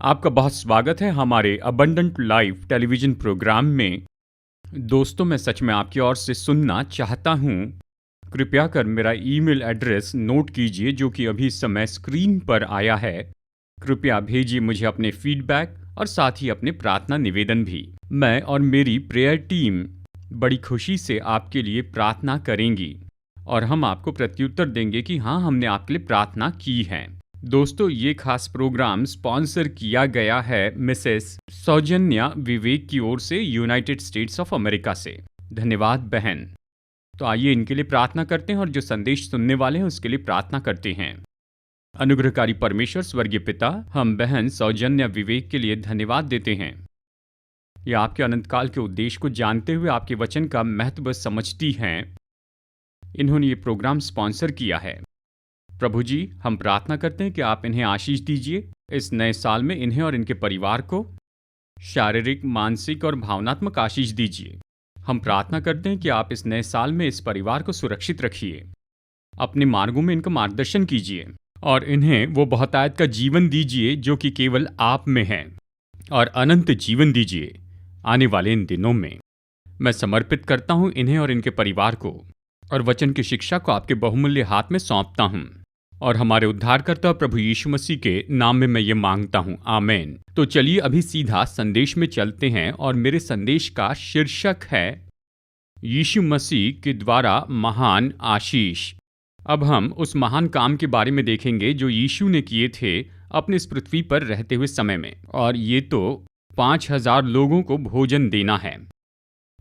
आपका बहुत स्वागत है हमारे अबंडेंट लाइफ टेलीविजन प्रोग्राम में। दोस्तों, मैं सच में आपकी ओर से सुनना चाहता हूँ। कृपया कर मेरा ईमेल एड्रेस नोट कीजिए जो कि अभी इस समय स्क्रीन पर आया है। कृपया भेजिए मुझे अपने फीडबैक और साथ ही अपने प्रार्थना निवेदन भी। मैं और मेरी प्रेयर टीम बड़ी खुशी से आपके लिए प्रार्थना करेंगी और हम आपको प्रत्युत्तर देंगे कि हाँ, हमने आपके लिए प्रार्थना की है। दोस्तों, ये खास प्रोग्राम स्पॉन्सर किया गया है मिसेस सौजन्या विवेक की ओर से, यूनाइटेड स्टेट्स ऑफ अमेरिका से। धन्यवाद बहन। तो आइए इनके लिए प्रार्थना करते हैं और जो संदेश सुनने वाले हैं उसके लिए प्रार्थना करते हैं। अनुग्रहकारी परमेश्वर स्वर्गीय पिता, हम बहन सौजन्या विवेक के लिए धन्यवाद देते हैं। यह आपके अनंत काल के उद्देश्य को जानते हुए आपके वचन का महत्व समझती हैं। इन्होंने ये प्रोग्राम स्पॉन्सर किया है। प्रभु जी, हम प्रार्थना करते हैं कि आप इन्हें आशीष दीजिए। इस नए साल में इन्हें और इनके परिवार को शारीरिक, मानसिक और भावनात्मक आशीष दीजिए। हम प्रार्थना करते हैं कि आप इस नए साल में इस परिवार को सुरक्षित रखिए, अपने मार्गों में इनका मार्गदर्शन कीजिए और इन्हें वो बहुतायत का जीवन दीजिए जो कि केवल आप में है, और अनंत जीवन दीजिए आने वाले इन दिनों में। मैं समर्पित करता हूँ इन्हें और इनके परिवार को, और वचन की शिक्षा को आपके बहुमूल्य हाथ में सौंपता हूँ, और हमारे उद्धारकर्ता प्रभु यीशु मसीह के नाम में मैं ये मांगता हूँ, आमीन। तो चलिए अभी सीधा संदेश में चलते हैं, और मेरे संदेश का शीर्षक है यीशु मसीह के द्वारा महान आशीष। अब हम उस महान काम के बारे में देखेंगे जो यीशु ने किए थे अपने इस पृथ्वी पर रहते हुए समय में, और ये तो 5000 लोगों को भोजन देना है।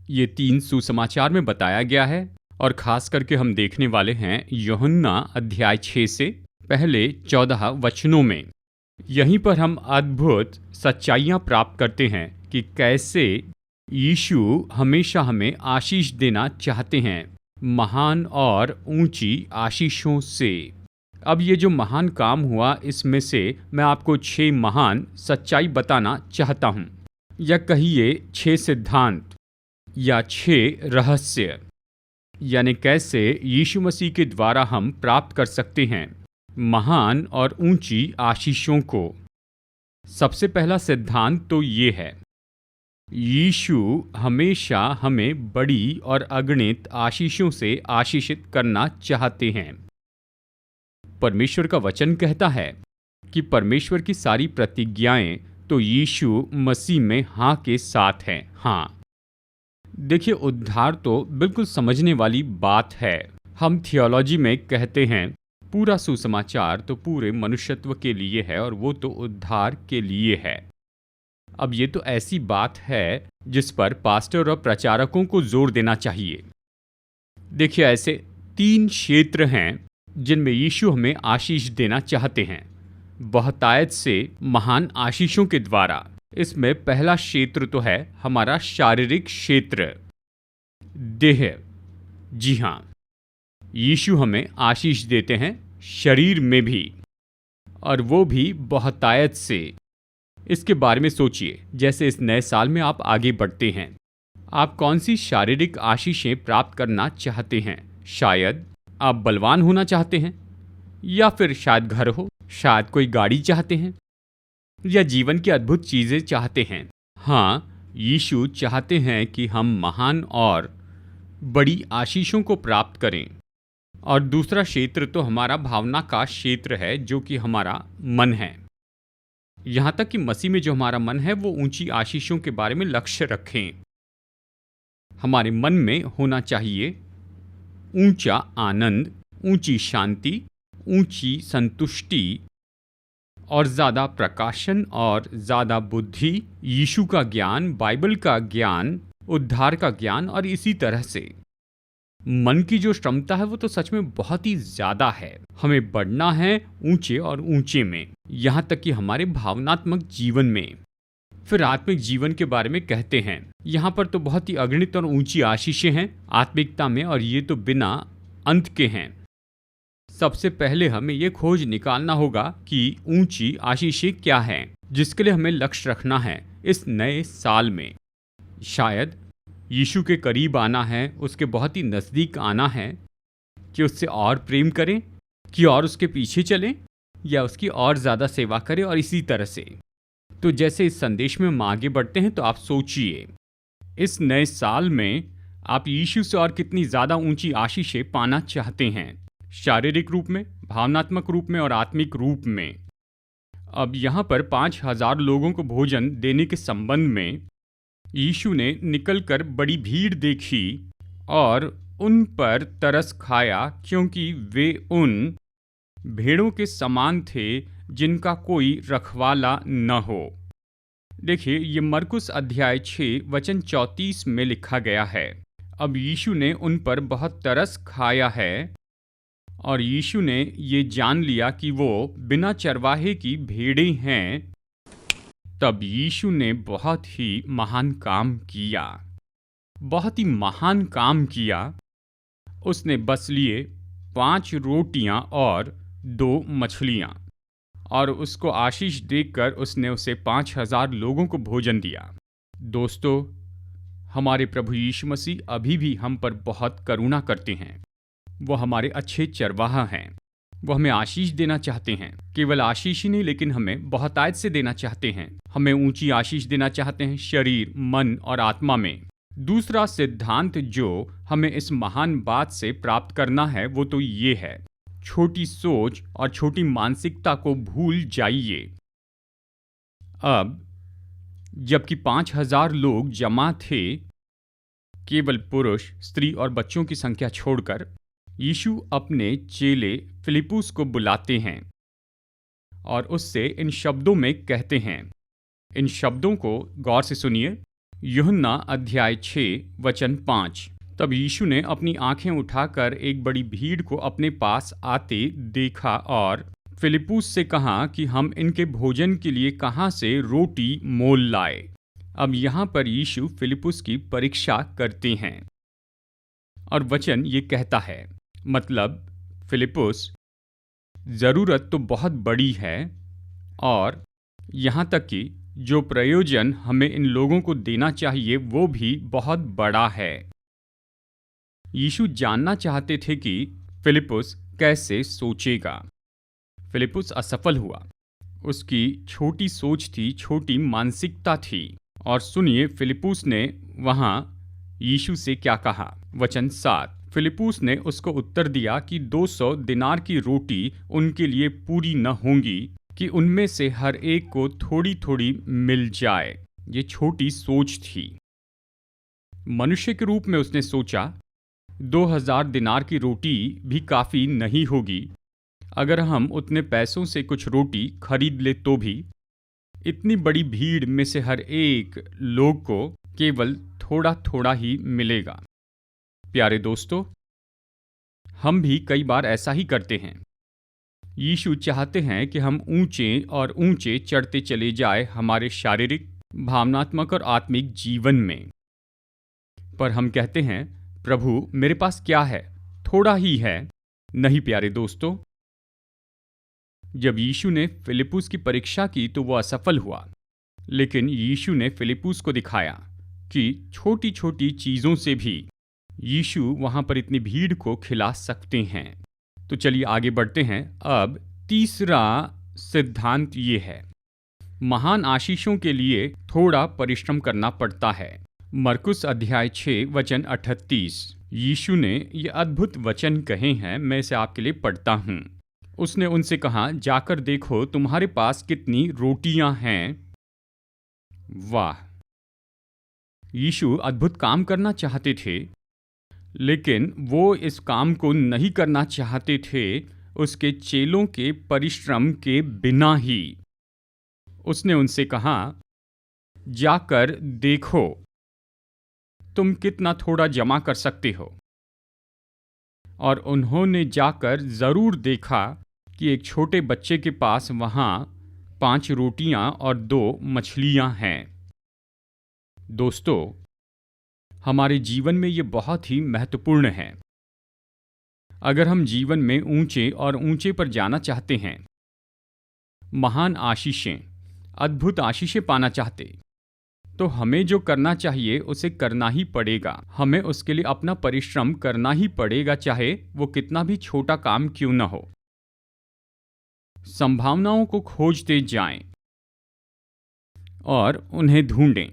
ये 3 सुसमाचार में बताया गया है, और खास करके हम देखने वाले हैं यूहन्ना अध्याय 6 से पहले 14 वचनों में। यहीं पर हम अद्भुत सच्चाइयाँ प्राप्त करते हैं कि कैसे यीशु हमेशा हमें आशीष देना चाहते हैं, महान और ऊंची आशीषों से। अब ये जो महान काम हुआ, इसमें से मैं आपको 6 महान सच्चाई बताना चाहता हूँ, या कहिए 6 सिद्धांत या 6 रहस्य, यानी कैसे यीशु मसीह के द्वारा हम प्राप्त कर सकते हैं महान और ऊंची आशीषों को। सबसे पहला सिद्धांत तो ये है, यीशु हमेशा हमें बड़ी और अगणित आशीषों से आशीषित करना चाहते हैं। परमेश्वर का वचन कहता है कि परमेश्वर की सारी प्रतिज्ञाएं तो यीशु मसीह में हाँ के साथ हैं। हाँ, देखिए, उद्धार तो बिल्कुल समझने वाली बात है। हम थियोलॉजी में कहते हैं पूरा सुसमाचार तो पूरे मनुष्यत्व के लिए है, और वो तो उद्धार के लिए है। अब ये तो ऐसी बात है जिस पर पास्टर और प्रचारकों को जोर देना चाहिए। देखिए, ऐसे 3 क्षेत्र हैं जिनमें यीशु हमें आशीष देना चाहते हैं बहुतायत से महान आशीषों के द्वारा। इसमें पहला क्षेत्र तो है हमारा शारीरिक क्षेत्र, देह। जी हाँ, यीशु हमें आशीष देते हैं शरीर में भी, और वो भी बहुतायत से। इसके बारे में सोचिए, जैसे इस नए साल में आप आगे बढ़ते हैं, आप कौन सी शारीरिक आशीषें प्राप्त करना चाहते हैं? शायद आप बलवान होना चाहते हैं, या फिर शायद घर हो, शायद कोई गाड़ी चाहते हैं, या जीवन की अद्भुत चीजें चाहते हैं। हाँ, यीशु चाहते हैं कि हम महान और बड़ी आशीषों को प्राप्त करें। और दूसरा क्षेत्र तो हमारा भावना का क्षेत्र है, जो कि हमारा मन है। यहाँ तक कि मसीह में जो हमारा मन है वो ऊंची आशीषों के बारे में लक्ष्य रखें। हमारे मन में होना चाहिए ऊंचा आनंद, ऊंची शांति, ऊंची संतुष्टि, और ज़्यादा प्रकाशन और ज़्यादा बुद्धि, यीशु का ज्ञान, बाइबल का ज्ञान, उद्धार का ज्ञान, और इसी तरह से मन की जो क्षमता है वो तो सच में बहुत ही ज़्यादा है। हमें बढ़ना है ऊंचे और ऊंचे में, यहाँ तक कि हमारे भावनात्मक जीवन में। फिर आत्मिक जीवन के बारे में कहते हैं, यहाँ पर तो बहुत ही अगणित और ऊंची आशीषें हैं आत्मिकता में, और ये तो बिना अंत के हैं। सबसे पहले हमें ये खोज निकालना होगा कि ऊंची आशीषें क्या हैं, जिसके लिए हमें लक्ष्य रखना है इस नए साल में। शायद यीशु के करीब आना है, उसके बहुत ही नज़दीक आना है, कि उससे और प्रेम करें, कि और उसके पीछे चलें या उसकी और ज़्यादा सेवा करें और इसी तरह से। तो जैसे इस संदेश में हम आगे बढ़ते हैं तो आप सोचिए, इस नए साल में आप यीशु से और कितनी ज़्यादा ऊंची आशीषें पाना चाहते हैं, शारीरिक रूप में, भावनात्मक रूप में और आत्मिक रूप में। अब यहाँ पर 5,000 लोगों को भोजन देने के संबंध में यीशु ने निकलकर बड़ी भीड़ देखी और उन पर तरस खाया, क्योंकि वे उन भेड़ों के समान थे जिनका कोई रखवाला न हो। देखिए, ये मरकुस अध्याय 6 वचन 34 में लिखा गया है। अब यीशु ने उन पर बहुत तरस खाया है और यीशु ने ये जान लिया कि वो बिना चरवाहे की भेड़ें हैं। तब यीशु ने बहुत ही महान काम किया, बहुत ही महान काम किया। उसने बस लिए 5 रोटियां और 2 मछलियां और उसको आशीष देकर उसने उसे 5,000 लोगों को भोजन दिया। दोस्तों, हमारे प्रभु यीशु मसीह अभी भी हम पर बहुत करुणा करते हैं। वो हमारे अच्छे चरवाहा हैं। वो हमें आशीष देना चाहते हैं। केवल आशीष ही नहीं, लेकिन हमें बहुतायत से देना चाहते हैं। हमें ऊंची आशीष देना चाहते हैं शरीर, मन और आत्मा में। दूसरा सिद्धांत जो हमें इस महान बात से प्राप्त करना है वो तो ये है, छोटी सोच और छोटी मानसिकता को भूल जाइए। अब जबकि 5,000 लोग जमा थे, केवल पुरुष, स्त्री और बच्चों की संख्या छोड़कर, यीशु अपने चेले फिलिपुस को बुलाते हैं और उससे इन शब्दों में कहते हैं। इन शब्दों को गौर से सुनिए। यूहन्ना अध्याय 6 वचन 5। तब यीशु ने अपनी आंखें उठाकर एक बड़ी भीड़ को अपने पास आते देखा और फिलिपुस से कहा कि हम इनके भोजन के लिए कहाँ से रोटी मोल लाए। अब यहाँ पर यीशु फिलिपुस की परीक्षा करते हैं और वचन ये कहता है, मतलब फिलिपुस, ज़रूरत तो बहुत बड़ी है और यहाँ तक कि जो प्रयोजन हमें इन लोगों को देना चाहिए वो भी बहुत बड़ा है। यीशु जानना चाहते थे कि फिलिपुस कैसे सोचेगा। फिलिपुस असफल हुआ। उसकी छोटी सोच थी, छोटी मानसिकता थी। और सुनिए फिलिपुस ने वहाँ यीशु से क्या कहा। वचन 7। फिलिपुस ने उसको उत्तर दिया कि 200 दिनार की रोटी उनके लिए पूरी न होंगी कि उनमें से हर एक को थोड़ी थोड़ी मिल जाए। ये छोटी सोच थी। मनुष्य के रूप में उसने सोचा 2,000 दिनार की रोटी भी काफ़ी नहीं होगी। अगर हम उतने पैसों से कुछ रोटी खरीद ले तो भी इतनी बड़ी भीड़ में से हर एक लोग को केवल थोड़ा थोड़ा ही मिलेगा। प्यारे दोस्तों, हम भी कई बार ऐसा ही करते हैं। यीशु चाहते हैं कि हम ऊंचे और ऊंचे चढ़ते चले जाए हमारे शारीरिक, भावनात्मक और आत्मिक जीवन में। पर हम कहते हैं, प्रभु मेरे पास क्या है, थोड़ा ही है। नहीं प्यारे दोस्तों, जब यीशु ने फिलिपुस की परीक्षा की तो वो असफल हुआ, लेकिन यीशु ने फिलिपुस को दिखाया कि छोटी छोटी चीज़ों से भी यीशु वहाँ पर इतनी भीड़ को खिला सकते हैं। तो चलिए आगे बढ़ते हैं। अब तीसरा सिद्धांत ये है, महान आशीषों के लिए थोड़ा परिश्रम करना पड़ता है। मरकुस अध्याय 6 वचन 38। यीशु ने ये अद्भुत वचन कहे हैं, मैं इसे आपके लिए पढ़ता हूँ। उसने उनसे कहा, जाकर देखो तुम्हारे पास कितनी रोटियां हैं। वाह! यीशु अद्भुत काम करना चाहते थे, लेकिन वो इस काम को नहीं करना चाहते थे उसके चेलों के परिश्रम के बिना ही। उसने उनसे कहा, जाकर देखो तुम कितना थोड़ा जमा कर सकते हो। और उन्होंने जाकर जरूर देखा कि एक छोटे बच्चे के पास वहाँ 5 रोटियां और 2 मछलियां हैं। दोस्तों, हमारे जीवन में ये बहुत ही महत्वपूर्ण है। अगर हम जीवन में ऊंचे और ऊंचे पर जाना चाहते हैं, महान आशीषें, अद्भुत आशीषें पाना चाहते, तो हमें जो करना चाहिए उसे करना ही पड़ेगा। हमें उसके लिए अपना परिश्रम करना ही पड़ेगा, चाहे वो कितना भी छोटा काम क्यों न हो। संभावनाओं को खोजते जाएं और उन्हें ढूंढें।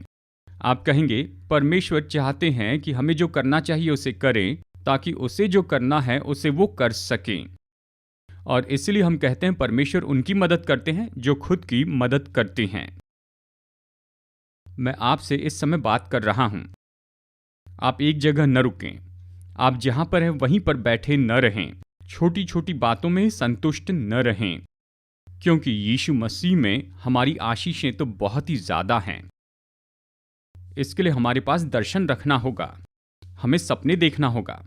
आप कहेंगे, परमेश्वर चाहते हैं कि हमें जो करना चाहिए उसे करें, ताकि उसे जो करना है उसे वो कर सकें। और इसलिए हम कहते हैं परमेश्वर उनकी मदद करते हैं जो खुद की मदद करते हैं। मैं आपसे इस समय बात कर रहा हूं। आप एक जगह न रुकें। आप जहां पर हैं वहीं पर बैठे न रहें। छोटी छोटी बातों में संतुष्ट न रहें, क्योंकि यीशु मसीह में हमारी आशीषें तो बहुत ही ज्यादा हैं। इसके लिए हमारे पास दर्शन रखना होगा, हमें सपने देखना होगा।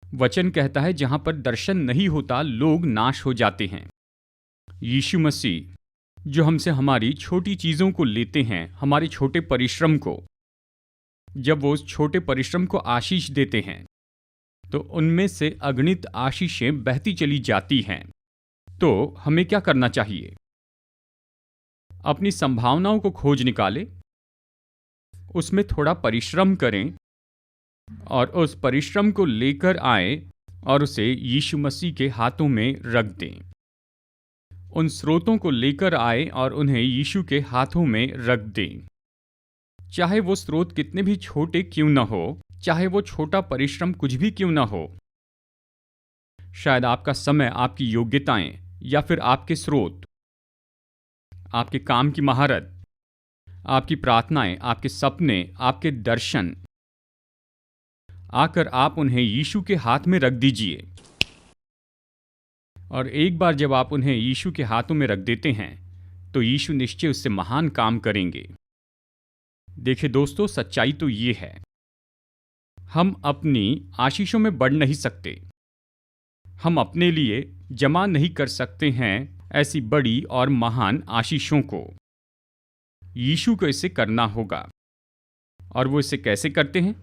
वचन कहता है जहां पर दर्शन नहीं होता लोग नाश हो जाते हैं। यीशु मसीह जो हमसे हमारी छोटी चीजों को लेते हैं, हमारे छोटे परिश्रम को, जब वो उस छोटे परिश्रम को आशीष देते हैं तो उनमें से अगणित आशीषें बहती चली जाती हैं। तो हमें क्या करना चाहिए? अपनी संभावनाओं को खोज निकालें, उसमें थोड़ा परिश्रम करें और उस परिश्रम को लेकर आए और उसे यीशु मसीह के हाथों में रख दें। उन स्रोतों को लेकर आए और उन्हें यीशु के हाथों में रख दें। चाहे वो स्रोत कितने भी छोटे क्यों न हो, चाहे वो छोटा परिश्रम कुछ भी क्यों न हो। शायद आपका समय, आपकी योग्यताएं या फिर आपके स्रोत, आपके काम की महारत, आपकी प्रार्थनाएं, आपके सपने, आपके दर्शन आकर आप उन्हें यीशु के हाथ में रख दीजिए। और एक बार जब आप उन्हें यीशु के हाथों में रख देते हैं तो यीशु निश्चय उससे महान काम करेंगे। देखिए दोस्तों, सच्चाई तो ये है, हम अपनी आशीषों में बढ़ नहीं सकते। हम अपने लिए जमा नहीं कर सकते हैं ऐसी बड़ी और महान आशीषों को। यीशु को इसे करना होगा। और वो इसे कैसे करते हैं?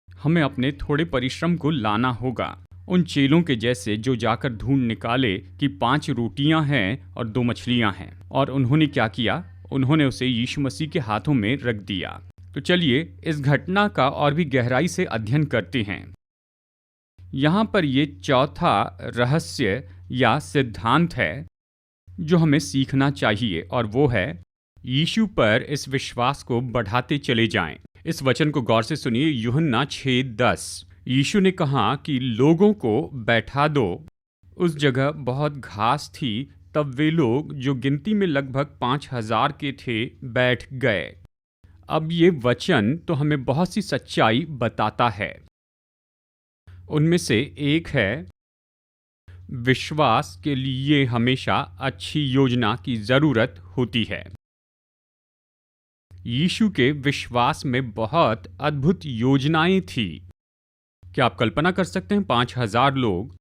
हमें अपने थोड़े परिश्रम को लाना होगा, उन चेलों के जैसे जो जाकर ढूंढ निकाले कि 5 रोटियां हैं और 2 मछलियां हैं। और उन्होंने क्या किया? उन्होंने उसे यीशु मसीह के हाथों में रख दिया। तो चलिए इस घटना का और भी गहराई से अध्ययन करते हैं। यहाँ पर ये चौथा रहस्य या सिद्धांत है जो हमें सीखना चाहिए, और वो है यीशु पर इस विश्वास को बढ़ाते चले जाएं। इस वचन को गौर से सुनिए, यूहन्ना 6:10। यीशु ने कहा कि लोगों को बैठा दो। उस जगह बहुत घास थी, तब वे लोग जो गिनती में लगभग 5,000 के थे बैठ गए। अब ये वचन तो हमें बहुत सी सच्चाई बताता है। उनमें से एक है, विश्वास के लिए हमेशा अच्छी योजना की जरूरत होती है। यीशु के विश्वास में बहुत अद्भुत योजनाएं थी। क्या आप कल्पना कर सकते हैं? 5,000 लोग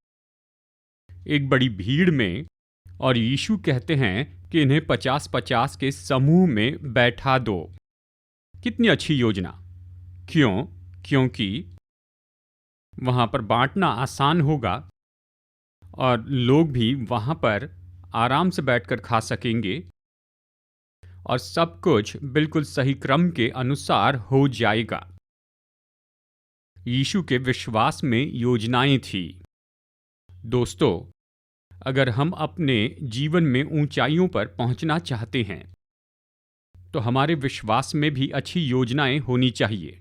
एक बड़ी भीड़ में, और यीशु कहते हैं कि इन्हें 50-50 के समूह में बैठा दो। कितनी अच्छी योजना! क्यों? क्योंकि वहां पर बांटना आसान होगा और लोग भी वहां पर आराम से बैठकर खा सकेंगे और सब कुछ बिल्कुल सही क्रम के अनुसार हो जाएगा। यीशु के विश्वास में योजनाएं थी। दोस्तों, अगर हम अपने जीवन में ऊंचाइयों पर पहुंचना चाहते हैं तो हमारे विश्वास में भी अच्छी योजनाएं होनी चाहिए।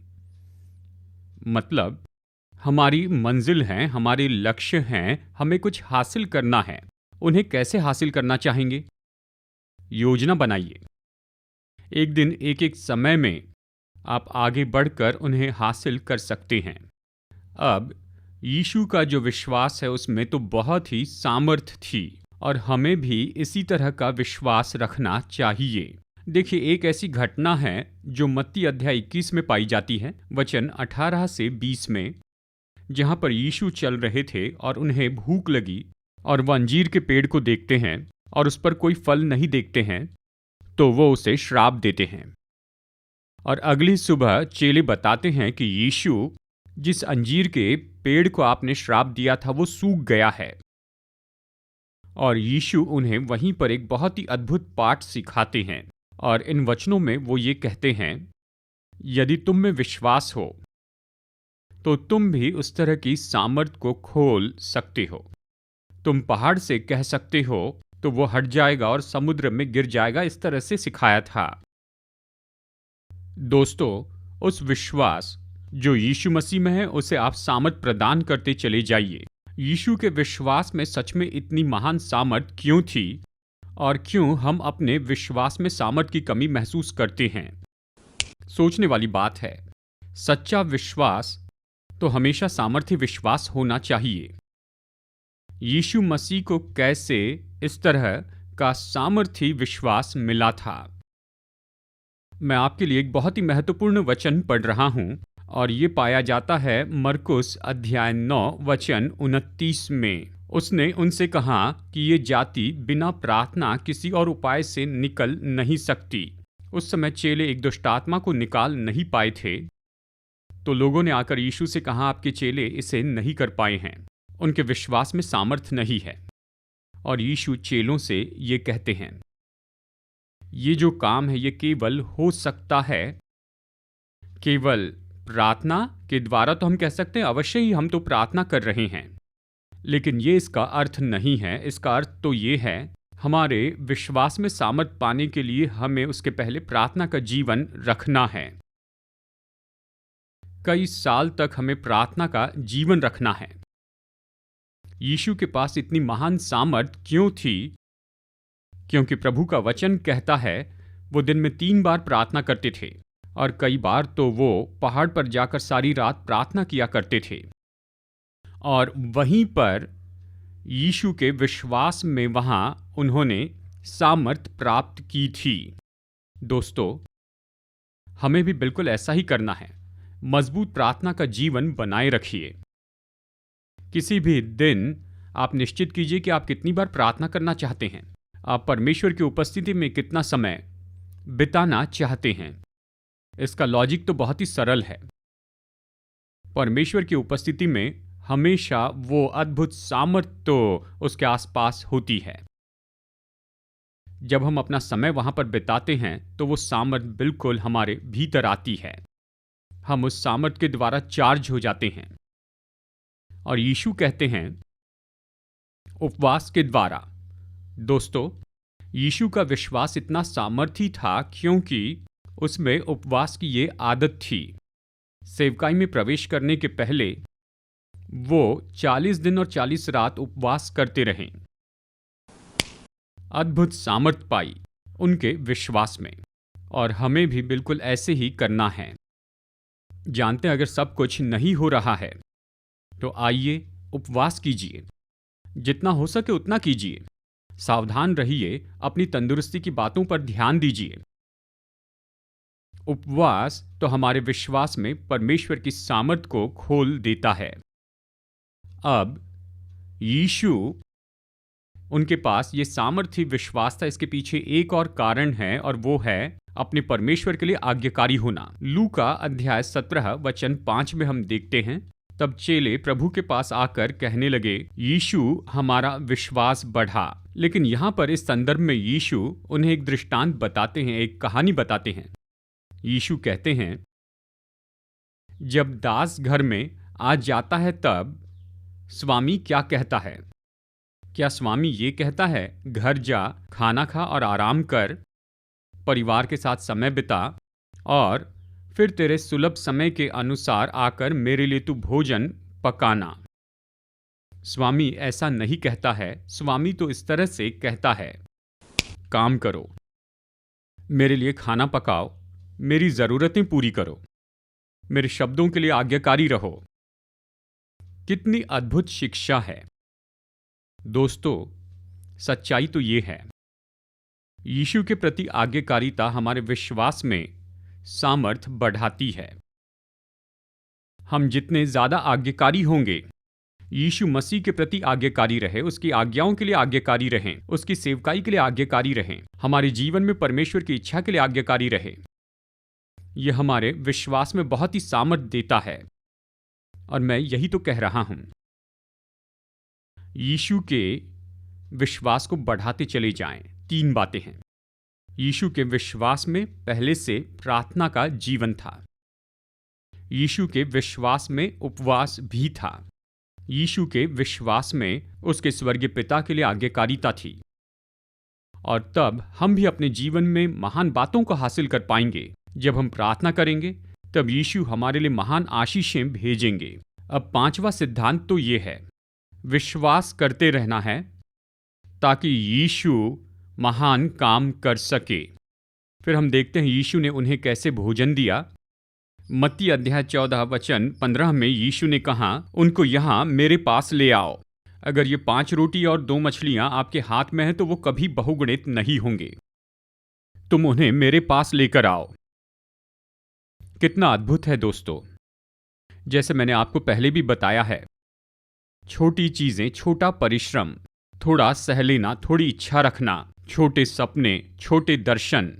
मतलब हमारी मंजिल हैं, हमारे लक्ष्य हैं, हमें कुछ हासिल करना है। उन्हें कैसे हासिल करना चाहेंगे? योजना बनाइए। एक दिन एक एक समय में आप आगे बढ़कर उन्हें हासिल कर सकते हैं। अब यीशु का जो विश्वास है उसमें तो बहुत ही सामर्थ्य थी, और हमें भी इसी तरह का विश्वास रखना चाहिए। देखिए, एक ऐसी घटना है जो मत्ती अध्याय 21 में पाई जाती है, वचन 18 से 20 में, जहां पर यीशु चल रहे थे और उन्हें भूख लगी और वह अंजीर के पेड़ को देखते हैं और उस पर कोई फल नहीं देखते हैं तो वो उसे श्राप देते हैं। और अगली सुबह चेले बताते हैं कि यीशु, जिस अंजीर के पेड़ को आपने श्राप दिया था वो सूख गया है। और यीशु उन्हें वहीं पर एक बहुत ही अद्भुत पाठ सिखाते हैं, और इन वचनों में वो ये कहते हैं, यदि तुम में विश्वास हो तो तुम भी उस तरह की सामर्थ को खोल सकते हो। तुम पहाड़ से कह सकते हो तो वो हट जाएगा और समुद्र में गिर जाएगा, इस तरह से सिखाया था। दोस्तों, उस विश्वास जो यीशु मसीह में है उसे आप सामर्थ प्रदान करते चले जाइए। यीशु के विश्वास में सच में इतनी महान सामर्थ क्यों थी और क्यों हम अपने विश्वास में सामर्थ की कमी महसूस करते हैं? सोचने वाली बात है। सच्चा विश्वास तो हमेशा सामर्थ्य विश्वास होना चाहिए। यीशु मसीह को कैसे इस तरह का सामर्थ्य विश्वास मिला था? मैं आपके लिए एक बहुत ही महत्वपूर्ण वचन पढ़ रहा हूं और ये पाया जाता है मरकुस अध्याय 9 वचन 29 में। उसने उनसे कहा कि ये जाति बिना प्रार्थना किसी और उपाय से निकल नहीं सकती। उस समय चेले एक दुष्ट आत्मा को निकाल नहीं पाए थे, तो लोगों ने आकर यीशु से कहा, आपके चेले इसे नहीं कर पाए हैं, उनके विश्वास में सामर्थ नहीं है। और यीशु चेलों से ये कहते हैं, ये जो काम है ये केवल हो सकता है केवल प्रार्थना के द्वारा। तो हम कह सकते हैं अवश्य ही हम तो प्रार्थना कर रहे हैं, लेकिन ये इसका अर्थ नहीं है। इसका अर्थ तो ये है, हमारे विश्वास में सामर्थ पाने के लिए हमें उसके पहले प्रार्थना का जीवन रखना है। कई साल तक हमें प्रार्थना का जीवन रखना है। यीशु के पास इतनी महान सामर्थ क्यों थी? क्योंकि प्रभु का वचन कहता है वो दिन में 3 बार प्रार्थना करते थे और कई बार तो वो पहाड़ पर जाकर सारी रात प्रार्थना किया करते थे। और वहीं पर यीशु के विश्वास में वहां उन्होंने सामर्थ प्राप्त की थी। दोस्तों, हमें भी बिल्कुल ऐसा ही करना है। मजबूत प्रार्थना का जीवन बनाए रखिए। किसी भी दिन आप निश्चित कीजिए कि आप कितनी बार प्रार्थना करना चाहते हैं। आप परमेश्वर की उपस्थिति में कितना समय बिताना चाहते हैं। इसका लॉजिक तो बहुत ही सरल है। परमेश्वर की उपस्थिति में हमेशा वो अद्भुत सामर्थ तो उसके आसपास होती है। जब हम अपना समय वहां पर बिताते हैं तो वो सामर्थ बिल्कुल हमारे भीतर आती है। हम उस सामर्थ के द्वारा चार्ज हो जाते हैं। और यीशु कहते हैं उपवास के द्वारा। दोस्तों, यीशु का विश्वास इतना सामर्थी था क्योंकि उसमें उपवास की ये आदत थी। सेवकाई में प्रवेश करने के पहले वो 40 दिन और 40 रात उपवास करते रहे। अद्भुत सामर्थ पाई उनके विश्वास में, और हमें भी बिल्कुल ऐसे ही करना है। जानते हैं, अगर सब कुछ नहीं हो रहा है तो आइए उपवास कीजिए। जितना हो सके उतना कीजिए। सावधान रहिए, अपनी तंदुरुस्ती की बातों पर ध्यान दीजिए। उपवास तो हमारे विश्वास में परमेश्वर की सामर्थ को खोल देता है। अब यीशु, उनके पास ये सामर्थी विश्वास था। इसके पीछे एक और कारण है और वो है अपने परमेश्वर के लिए आज्ञाकारी होना। लूका अध्याय 17 वचन 5 में हम देखते हैं, तब चेले प्रभु के पास आकर कहने लगे, यीशु हमारा विश्वास बढ़ा। लेकिन यहां पर इस संदर्भ में यीशु उन्हें एक दृष्टांत बताते हैं, एक कहानी बताते हैं। यीशु कहते हैं, जब दास घर में आ जाता है तब स्वामी क्या कहता है? क्या स्वामी ये कहता है, घर जा, खाना खा और आराम कर, परिवार के साथ समय बिता और फिर तेरे सुलभ समय के अनुसार आकर मेरे लिए तू भोजन पकाना? स्वामी ऐसा नहीं कहता है। स्वामी तो इस तरह से कहता है, काम करो, मेरे लिए खाना पकाओ, मेरी जरूरतें पूरी करो, मेरे शब्दों के लिए आज्ञाकारी रहो। कितनी अद्भुत शिक्षा है। दोस्तों, सच्चाई तो ये है, यीशु के प्रति आज्ञाकारिता हमारे विश्वास में सामर्थ बढ़ाती है। हम जितने ज्यादा आज्ञाकारी होंगे, यीशु मसीह के प्रति आज्ञाकारी रहे, उसकी आज्ञाओं के लिए आज्ञाकारी रहें, उसकी सेवकाई के लिए आज्ञाकारी रहें, हमारे जीवन में परमेश्वर की इच्छा के लिए आज्ञाकारी रहे, यह हमारे विश्वास में बहुत ही सामर्थ देता है। और मैं यही तो कह रहा हूं, यीशु के विश्वास को बढ़ाते चले जाएं। 3 बातें हैं। यीशु के विश्वास में पहले से प्रार्थना का जीवन था। यीशु के विश्वास में उपवास भी था। यीशु के विश्वास में उसके स्वर्गीय पिता के लिए आज्ञाकारिता थी। और तब हम भी अपने जीवन में महान बातों को हासिल कर पाएंगे। जब हम प्रार्थना करेंगे तब यीशु हमारे लिए महान आशीषें भेजेंगे। अब पांचवा सिद्धांत तो ये है, विश्वास करते रहना है ताकि यीशु महान काम कर सके। फिर हम देखते हैं यीशु ने उन्हें कैसे भोजन दिया। मत्ती अध्याय 14 वचन 15 में यीशु ने कहा, उनको यहाँ मेरे पास ले आओ। अगर ये 5 रोटी और 2 मछलियां आपके हाथ में हैं तो वो कभी बहुगुणित नहीं होंगे। तुम उन्हें मेरे पास लेकर आओ। कितना अद्भुत है दोस्तों। जैसे मैंने आपको पहले भी बताया है, छोटी चीजें, छोटा परिश्रम, थोड़ा सह लेना, थोड़ी इच्छा रखना, छोटे सपने, छोटे दर्शन,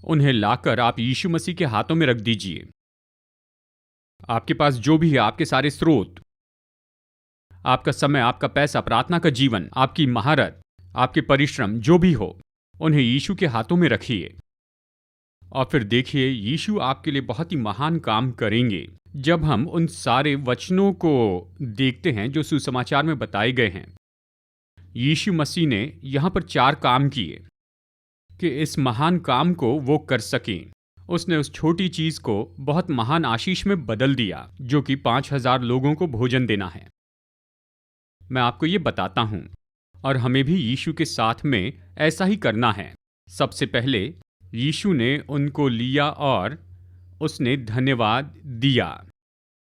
उन्हें लाकर आप यीशु मसीह के हाथों में रख दीजिए। आपके पास जो भी है, आपके सारे स्रोत, आपका समय, आपका पैसा, प्रार्थना का जीवन, आपकी महारत, आपके परिश्रम, जो भी हो, उन्हें यीशु के हाथों में रखिए। और फिर देखिए यीशु आपके लिए बहुत ही महान काम करेंगे। जब हम उन सारे वचनों को देखते हैं जो सुसमाचार में बताए गए हैं, यीशु मसीह ने यहां पर 4 काम किए कि इस महान काम को वो कर सकें। उसने उस छोटी चीज को बहुत महान आशीष में बदल दिया, जो कि 5000 लोगों को भोजन देना है। मैं आपको ये बताता हूं, और हमें भी यीशु के साथ में ऐसा ही करना है। सबसे पहले यीशु ने उनको लिया और उसने धन्यवाद दिया।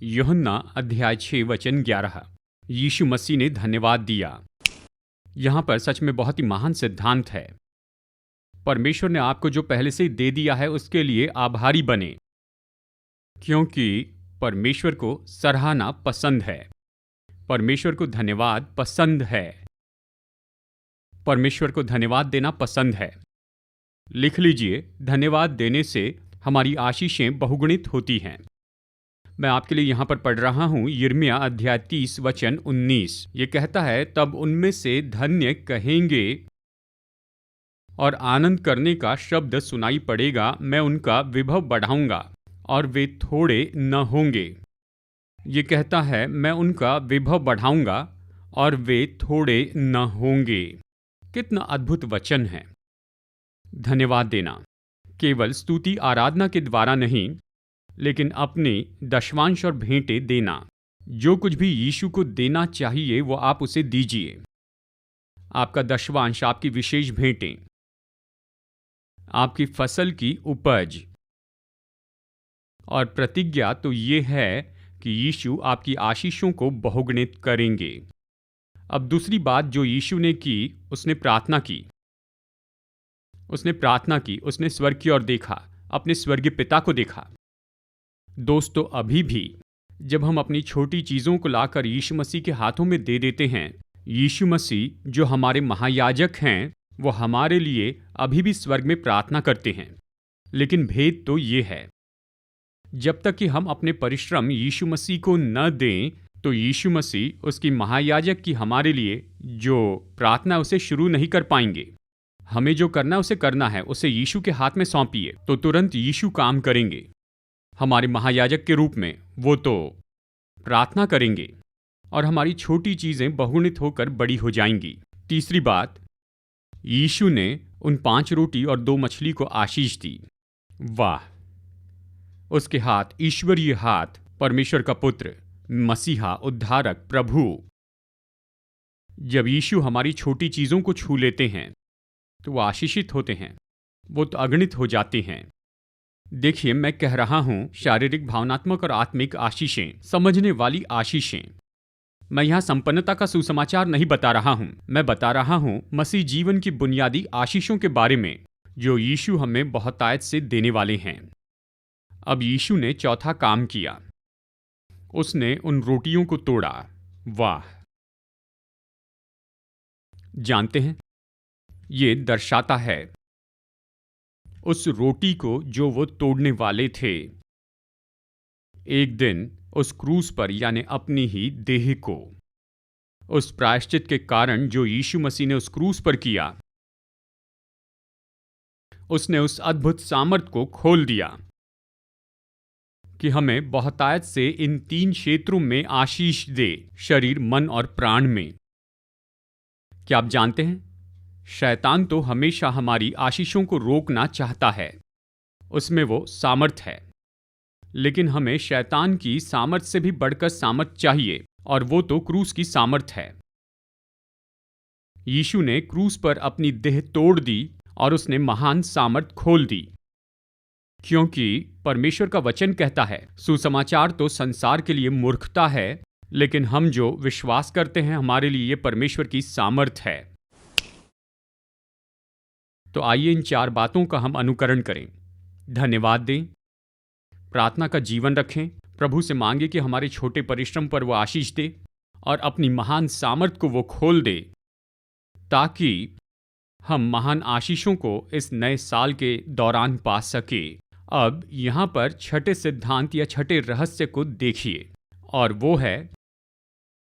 यूहन्ना अध्याय 6 वचन 11। यीशु मसीह ने धन्यवाद दिया। यहां पर सच में बहुत ही महान सिद्धांत है। परमेश्वर ने आपको जो पहले से ही दे दिया है उसके लिए आभारी बने, क्योंकि परमेश्वर को सराहना पसंद है। परमेश्वर को धन्यवाद पसंद है। परमेश्वर को धन्यवाद देना पसंद है। लिख लीजिए, धन्यवाद देने से हमारी आशीषें बहुगुणित होती हैं। मैं आपके लिए यहां पर पढ़ रहा हूं यिर्मयाह अध्याय 30 वचन 19। ये कहता है, तब उनमें से धन्य कहेंगे और आनंद करने का शब्द सुनाई पड़ेगा। मैं उनका विभव बढ़ाऊंगा और वे थोड़े न होंगे। ये कहता है, मैं उनका विभव बढ़ाऊंगा और वे थोड़े न होंगे। कितना अद्भुत वचन है। धन्यवाद देना केवल स्तुति आराधना के द्वारा नहीं, लेकिन अपने दशवांश और भेंटें देना। जो कुछ भी यीशु को देना चाहिए वो आप उसे दीजिए। आपका दशवांश, आपकी विशेष भेंटें, आपकी फसल की उपज। और प्रतिज्ञा तो ये है कि यीशु आपकी आशीषों को बहुगुणित करेंगे। अब दूसरी बात जो यीशु ने की, उसने प्रार्थना की। उसने स्वर्ग की ओर देखा, अपने स्वर्गीय पिता को देखा। दोस्तों, अभी भी जब हम अपनी छोटी चीजों को लाकर यीशु मसीह के हाथों में दे देते हैं, यीशु मसीह जो हमारे महायाजक हैं, वो हमारे लिए अभी भी स्वर्ग में प्रार्थना करते हैं। लेकिन भेद तो ये है, जब तक कि हम अपने परिश्रम यीशु मसीह को न दें, तो यीशु मसीह उसकी महायाजक की हमारे लिए जो प्रार्थना उसे शुरू नहीं कर पाएंगे। हमें जो करना उसे करना है, उसे यीशु के हाथ में सौंपिए, तो तुरंत यीशु काम करेंगे। हमारे महायाजक के रूप में वो तो प्रार्थना करेंगे और हमारी छोटी चीजें बहुगुणित होकर बड़ी हो जाएंगी। तीसरी बात, यीशु ने उन 5 रोटी और 2 मछली को आशीष दी। वाह! उसके हाथ ईश्वरीय हाथ, परमेश्वर का पुत्र, मसीहा, उद्धारक, प्रभु। जब यीशु हमारी छोटी चीजों को छू लेते हैं तो वो आशीषित होते हैं, वो तो अगणित हो जाते हैं। देखिए, मैं कह रहा हूं शारीरिक, भावनात्मक और आत्मिक आशीषें, समझने वाली आशीषें। मैं यहां संपन्नता का सुसमाचार नहीं बता रहा हूं, मैं बता रहा हूं मसीह जीवन की बुनियादी आशीषों के बारे में जो यीशु हमें बहुतायत से देने वाले हैं। अब यीशु ने चौथा काम किया, उसने उन रोटियों को तोड़ा। वाह! जानते हैं, ये दर्शाता है उस रोटी को जो वो तोड़ने वाले थे। एक दिन उस क्रूस पर, यानी अपनी ही देह को, उस प्रायश्चित के कारण जो यीशु मसीह ने उस क्रूस पर किया, उसने उस अद्भुत सामर्थ को खोल दिया कि हमें बहुतायत से इन 3 क्षेत्रों में आशीष दे, शरीर, मन और प्राण में। क्या आप जानते हैं शैतान तो हमेशा हमारी आशीषों को रोकना चाहता है, उसमें वो सामर्थ है। लेकिन हमें शैतान की सामर्थ से भी बढ़कर सामर्थ चाहिए, और वो तो क्रूस की सामर्थ है। यीशु ने क्रूस पर अपनी देह तोड़ दी और उसने महान सामर्थ खोल दी, क्योंकि परमेश्वर का वचन कहता है, सुसमाचार तो संसार के लिए मूर्खता है, लेकिन हम जो विश्वास करते हैं हमारे लिए ये परमेश्वर की सामर्थ है। तो आइए इन 4 बातों का हम अनुकरण करें। धन्यवाद दें, प्रार्थना का जीवन रखें, प्रभु से मांगे कि हमारे छोटे परिश्रम पर वो आशीष दे और अपनी महान सामर्थ को वो खोल दे, ताकि हम महान आशीषों को इस नए साल के दौरान पा सके। अब यहाँ पर छठे सिद्धांत या छठे रहस्य को देखिए, और वो है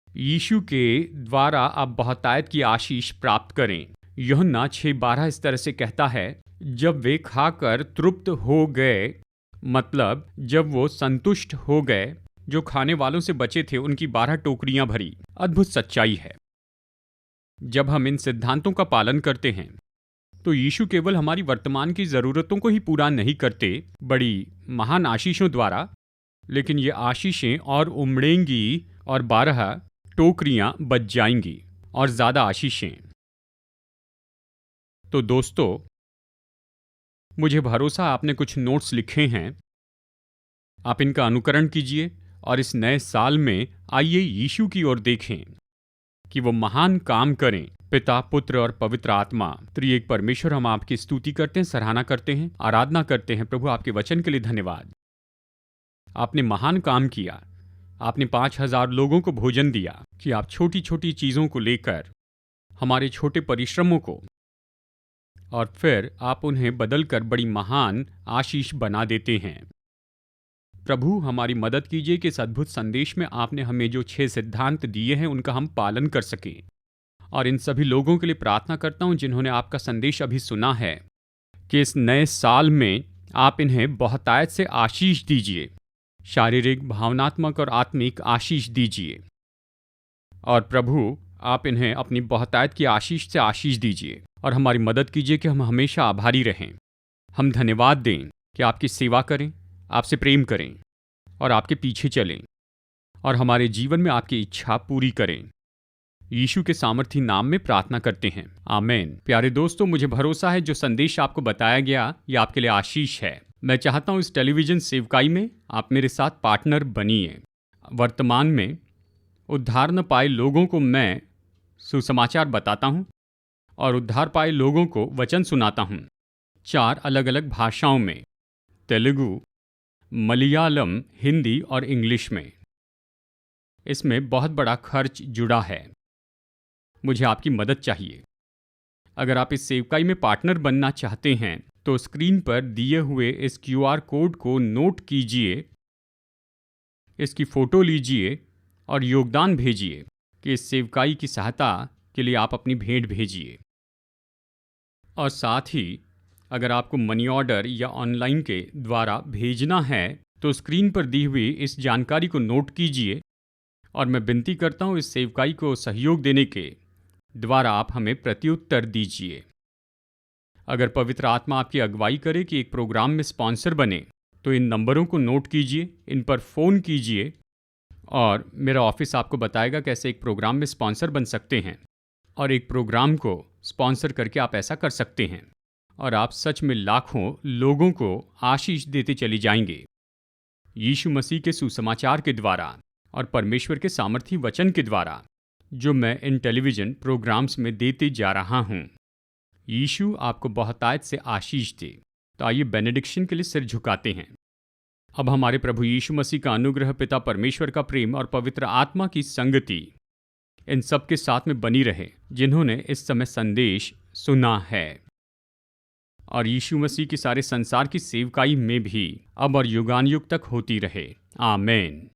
यीशु के द्वारा आप बहुतायत की आशीष प्राप्त करें। यूहन्ना 6:12 इस तरह से कहता है, जब वे खाकर तृप्त हो गए, मतलब जब वो संतुष्ट हो गए, जो खाने वालों से बचे थे उनकी 12 टोकरियां भरी। अद्भुत सच्चाई है। जब हम इन सिद्धांतों का पालन करते हैं तो यीशु केवल हमारी वर्तमान की ज़रूरतों को ही पूरा नहीं करते बड़ी महान आशीषों द्वारा, लेकिन ये आशीषें और उमड़ेंगी और 12 टोकरियां बच जाएंगी और ज़्यादा आशीषें। तो दोस्तों, मुझे भरोसा आपने कुछ नोट्स लिखे हैं, आप इनका अनुकरण कीजिए और इस नए साल में आइए यीशु की ओर देखें कि वो महान काम करें। पिता, पुत्र और पवित्र आत्मा त्रिएक परमेश्वर, हम आपकी स्तुति करते हैं, सराहना करते हैं, आराधना करते हैं। प्रभु, आपके वचन के लिए धन्यवाद। आपने महान काम किया, आपने 5000 लोगों को भोजन दिया, कि आप छोटी छोटी चीज़ों को लेकर हमारे छोटे परिश्रमों को, और फिर आप उन्हें बदलकर बड़ी महान आशीष बना देते हैं। प्रभु, हमारी मदद कीजिए कि इस अद्भुत संदेश में आपने हमें जो 6 सिद्धांत दिए हैं उनका हम पालन कर सकें। और इन सभी लोगों के लिए प्रार्थना करता हूं जिन्होंने आपका संदेश अभी सुना है, कि इस नए साल में आप इन्हें बहुतायत से आशीष दीजिए, शारीरिक, भावनात्मक और आत्मिक आशीष दीजिए। और प्रभु, आप इन्हें अपनी बहुतायत की आशीष से आशीष दीजिए और हमारी मदद कीजिए कि हम हमेशा आभारी रहें। हम धन्यवाद दें कि आपकी सेवा करें, आपसे प्रेम करें और आपके पीछे चलें, और हमारे जीवन में आपकी इच्छा पूरी करें। यीशु के सामर्थी नाम में प्रार्थना करते हैं, आमीन। प्यारे दोस्तों, मुझे भरोसा है जो संदेश आपको बताया गया ये आपके लिए आशीष है। मैं चाहता हूँ इस टेलीविज़न सेवकाई में आप मेरे साथ पार्टनर बनिए। वर्तमान में उद्धार न पाए लोगों को मैं सुसमाचार बताता हूँ और उद्धार पाए लोगों को वचन सुनाता हूँ, 4 अलग अलग भाषाओं में, तेलुगु, मलयालम, हिंदी और इंग्लिश में। इसमें बहुत बड़ा खर्च जुड़ा है। मुझे आपकी मदद चाहिए। अगर आप इस सेवकाई में पार्टनर बनना चाहते हैं तो स्क्रीन पर दिए हुए इस QR कोड को नोट कीजिए, इसकी फ़ोटो लीजिए और योगदान भेजिए कि इस सेवकाई की सहायता के लिए आप अपनी भेंट भेजिए। और साथ ही अगर आपको मनी ऑर्डर या ऑनलाइन के द्वारा भेजना है तो स्क्रीन पर दी हुई इस जानकारी को नोट कीजिए, और मैं विनती करता हूँ इस सेवकाई को सहयोग देने के द्वारा आप हमें प्रत्युत्तर दीजिए। अगर पवित्र आत्मा आपकी अगुवाई करे कि एक प्रोग्राम में स्पॉन्सर बने तो इन नंबरों को नोट कीजिए, इन पर फ़ोन कीजिए और मेरा ऑफिस आपको बताएगा कैसे एक प्रोग्राम में स्पॉन्सर बन सकते हैं, और एक प्रोग्राम को स्पॉन्सर करके आप ऐसा कर सकते हैं और आप सच में लाखों लोगों को आशीष देते चली जाएंगे यीशु मसीह के सुसमाचार के द्वारा और परमेश्वर के सामर्थी वचन के द्वारा जो मैं इन टेलीविज़न प्रोग्राम्स में देते जा रहा हूँ। यीशु आपको बहुतायत से आशीष दे। तो आइए बेनेडिक्शन के लिए सिर झुकाते हैं। अब हमारे प्रभु यीशु मसीह का अनुग्रह, पिता परमेश्वर का प्रेम और पवित्र आत्मा की संगति इन सब के साथ में बनी रहे जिन्होंने इस समय संदेश सुना है, और यीशु मसीह की सारे संसार की सेवकाई में भी अब और युगान युग तक होती रहे। आमीन।